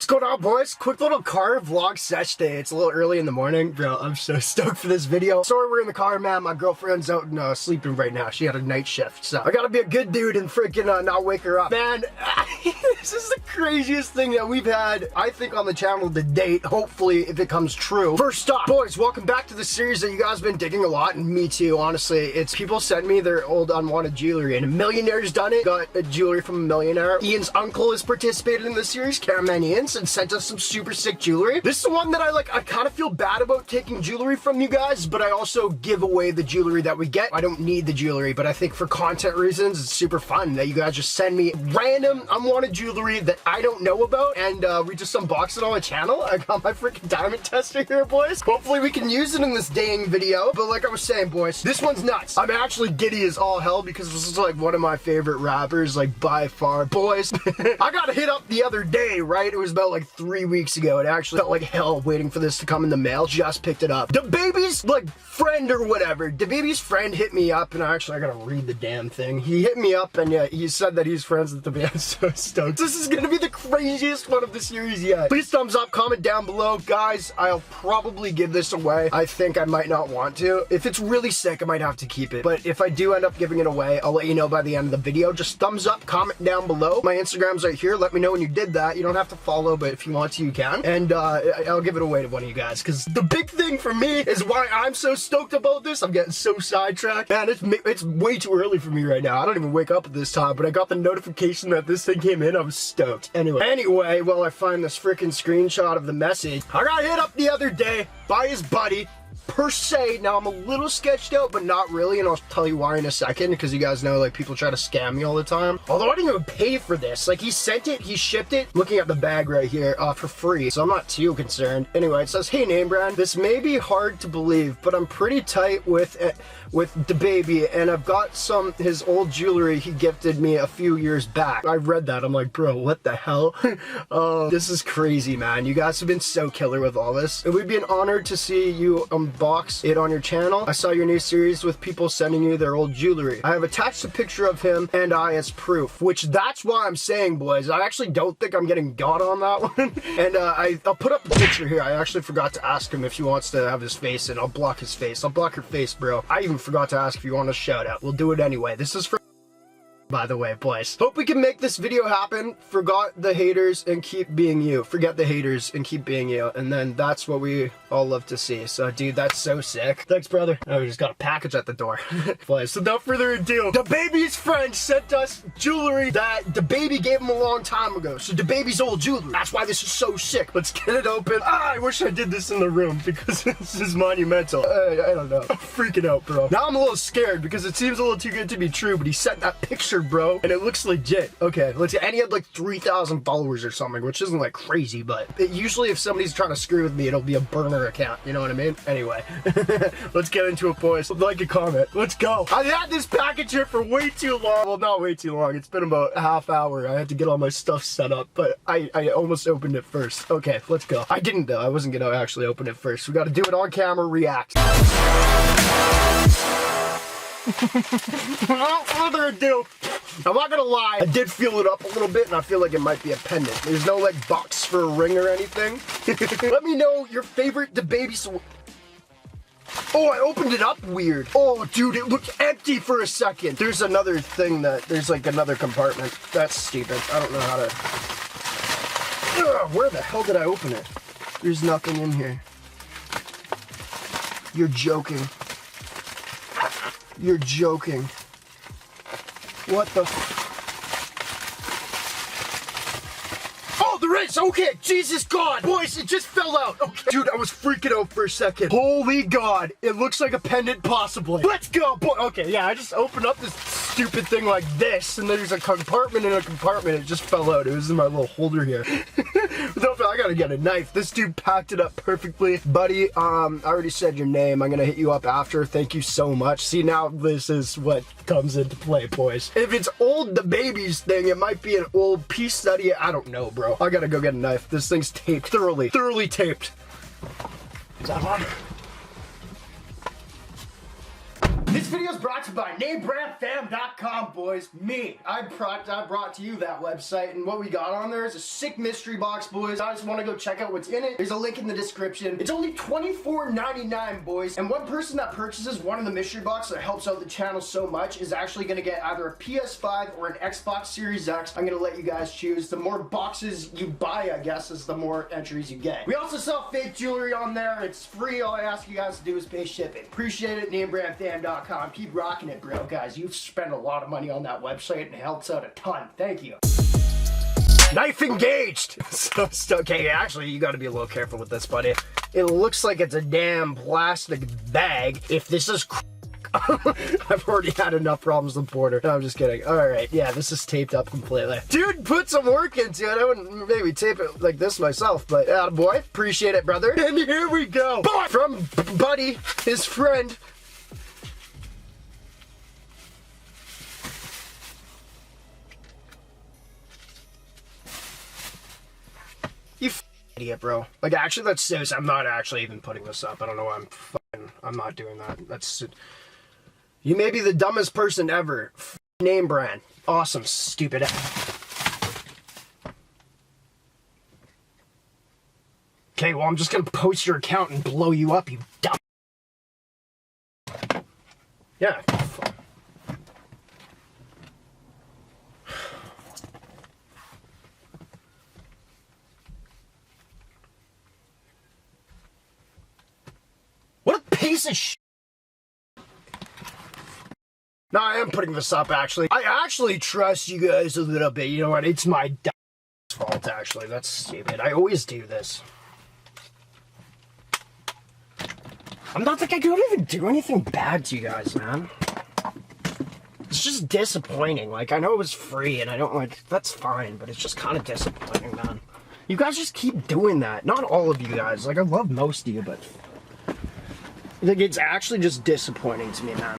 going on, boys? Quick little car vlog sesh day. It's a little early in the morning. Bro, I'm so stoked for this video. Sorry we're in the car, man. My girlfriend's out and sleeping right now. She had a night shift, so I gotta be a good dude and freaking not wake her up. Man, this is the craziest thing that we've had, I think, on the channel to date. Hopefully, if it comes true. First off, boys, welcome back to the series that you guys have been digging a lot, and me too, honestly. It's people sent me their old unwanted jewelry, and a millionaire's done it. Got a jewelry from a millionaire. Ian's uncle has participated in the series, Caramel Ian's, and sent us some super sick jewelry. This is the one that I kind of feel bad about taking jewelry from you guys, but I also give away the jewelry that we get. I don't need the jewelry, but I think for content reasons, it's super fun that you guys just send me random unwanted jewelry that I don't know about, and we just unbox it on the channel. I got my freaking diamond tester here, boys. Hopefully we can use it in this dang video, but like I was saying, boys, this one's nuts. I'm actually giddy as all hell because this is like one of my favorite rappers, like by far. Boys, I got hit up the other day, right? It was about like 3 weeks ago. It actually felt like hell waiting for this to come in the mail. Just picked it up. DaBaby's like friend or whatever. DaBaby's friend hit me up, and I gotta read the damn thing. He hit me up, and yeah, he said that he's friends with DaBaby. I'm so stoked. This is gonna be the craziest one of the series yet. Please thumbs up, comment down below, guys. I'll probably give this away. I think I might not want to. If it's really sick, I might have to keep it. But if I do end up giving it away, I'll let you know by the end of the video. Just thumbs up, comment down below. My Instagram's right here. Let me know when you did that. You don't have to follow, but if you want to, you can. And I'll give it away to one of you guys. Because the big thing for me is why I'm so stoked about this. I'm getting so sidetracked. Man, it's way too early for me right now. I don't even wake up at this time, but I got the notification that this thing came in. I'm stoked. Anyway, while I find this freaking screenshot of the message, I got hit up the other day by his buddy. Per se, now I'm a little sketched out, but not really, and I'll tell you why in a second, because you guys know, like, people try to scam me all the time. Although I didn't even pay for this. Like, he sent it, he shipped it, looking at the bag right here, for free, so I'm not too concerned. Anyway, it says, "Hey, NameBran, this may be hard to believe, but I'm pretty tight with DaBaby, and I've got his old jewelry he gifted me a few years back." I read that, I'm like, bro, what the hell? This is crazy, man. You guys have been so killer with all this. It would be an honor to see you unbox it on your channel. I saw your new series with people sending you their old jewelry. I have attached a picture of him and I as proof, which that's why I'm saying, boys, I actually don't think I'm getting got on that one. And I'll put up the picture here. I actually forgot to ask him if he wants to have his face in. I'll block his face. I'll block your face, bro. I even forgot to ask if you want a shout out. We'll do it anyway. This is for, by the way, boys. Hope we can make this video happen. Forgot the haters and keep being you. Forget the haters and keep being you. And then that's what we all love to see. So, dude, that's so sick. Thanks, brother. Oh, we just got a package at the door. Boys, so without further ado, DaBaby's friend sent us jewelry that DaBaby gave him a long time ago. So DaBaby's old jewelry. That's why this is so sick. Let's get it open. I wish I did this in the room because this is monumental. I don't know. I'm freaking out, bro. Now I'm a little scared because it seems a little too good to be true, but he sent that picture, bro, and it looks legit. Okay, let's see. And he had like 3,000 followers or something, which isn't like crazy, but usually if somebody's trying to screw with me, it'll be a burner account, you know what I mean? Anyway, let's get into it, boys. Like and comment. Let's go. I've had this package here for way too long. Well, not way too long. It's been about a half hour. I had to get all my stuff set up, but I almost opened it first. Okay, let's go. I didn't though. I wasn't gonna actually open it first. We gotta do it on camera, react. Without further ado, I'm not gonna lie, I did feel it up a little bit, and I feel like it might be a pendant. There's no like box for a ring or anything. Let me know your favorite DaBaby's. Oh, I opened it up weird. Oh, dude, it looked empty for a second. There's another thing there's like another compartment. That's stupid. I don't know how to. Ugh, where the hell did I open it? There's nothing in here. You're joking. You're joking. What the? Oh, there is! Okay, Jesus God! Boys, it just fell out! Okay. Dude, I was freaking out for a second. Holy God, it looks like a pendant possibly. Let's go, boy! Okay, yeah, I just opened up this stupid thing like this, and there's a compartment in a compartment. It just fell out. It was in my little holder here. I gotta get a knife. This dude packed it up perfectly. Buddy, I already said your name. I'm gonna hit you up after. Thank you so much. See, now this is what comes into play, boys. If it's old DaBaby's thing, it might be an old piece study. I don't know, bro. I gotta go get a knife. This thing's taped. Thoroughly taped. Is that on? This video is brought to you by NameBranFam.com, boys. I brought to you that website, and what we got on there is a sick mystery box, boys. I just want to go check out what's in it. There's a link in the description. It's only $24.99, boys. And one person that purchases one of the mystery boxes that helps out the channel so much is actually going to get either a PS5 or an Xbox Series X. I'm going to let you guys choose. The more boxes you buy, I guess, is the more entries you get. We also sell fake jewelry on there. It's free. All I ask you guys to do is pay shipping. Appreciate it. NameBranFam.com. Keep rocking it, bro. Guys, you've spent a lot of money on that website and it helps out a ton. Thank you. Knife engaged! Okay, actually, you gotta be a little careful with this, buddy. It looks like it's a damn plastic bag. If this is I've already had enough problems with Porter. No, I'm just kidding. Alright, yeah, this is taped up completely. Dude, put some work into it. I wouldn't maybe tape it like this myself, but boy, appreciate it, brother. And here we go. Boy! From Buddy, his friend. You idiot, bro. Like, actually, that's serious. I'm not actually even putting this up. I don't know why I'm not doing that. That's... You may be the dumbest person ever. NameBran. Awesome, stupid. Okay, well, I'm just gonna post your account and blow you up, you dumb... Yeah. What a piece of shit. No, I am putting this up, actually. I actually trust you guys a little bit. You know what? It's my fault, actually. That's stupid. I always do this. I'm not like I don't even do anything bad to you guys, man. It's just disappointing. Like, I know it was free, and I don't like... That's fine, but it's just kind of disappointing, man. You guys just keep doing that. Not all of you guys. Like, I love most of you, but... Like, it's actually just disappointing to me, man.